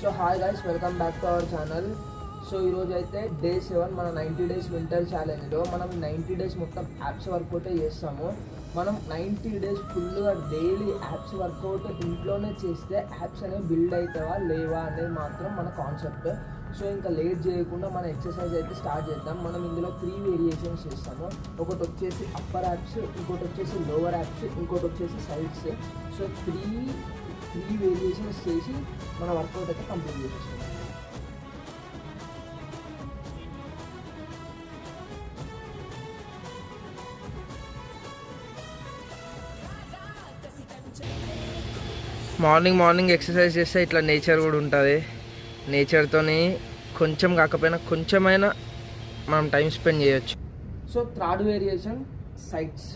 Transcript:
So hi guys, welcome back to our channel. So ఈరోజు అయితే day 7 మన 90 days winter ఛాలెంజ్లో మనం 90 డేస్ మొత్తం యాప్స్ వర్కౌటే చేస్తాము. మనం 90 డేస్ ఫుల్గా డైలీ యాప్స్ వర్కౌట్ ఇంట్లోనే చేస్తే యాప్స్ అనేవి బిల్డ్ అవుతావా లేవా అనేది మాత్రం మన కాన్సెప్ట్. సో ఇంకా లేట్ చేయకుండా మన ఎక్సర్సైజ్ అయితే స్టార్ట్ చేద్దాం. మనం ఇందులో 3 వేరియేషన్స్ చేస్తాము. ఒకటి వచ్చేసి అప్పర్ యాప్స్, ఇంకోటి వచ్చేసి లోవర్ యాప్స్, ఇంకోటి వచ్చేసి సైడ్స్. సో త్రీ వేరియేషన్స్ చేసి మన వర్కౌట్ అయితే కంప్లీట్ చేసేస్తాం. మార్నింగ్ ఎక్సర్సైజ్ చేస్తే ఇట్లా నేచర్ కూడా ఉంటుంది. నేచర్తోని కొంచెం కాకపోయినా కొంచెమైనా మనం టైం స్పెండ్ చేయొచ్చు. So third variation sides.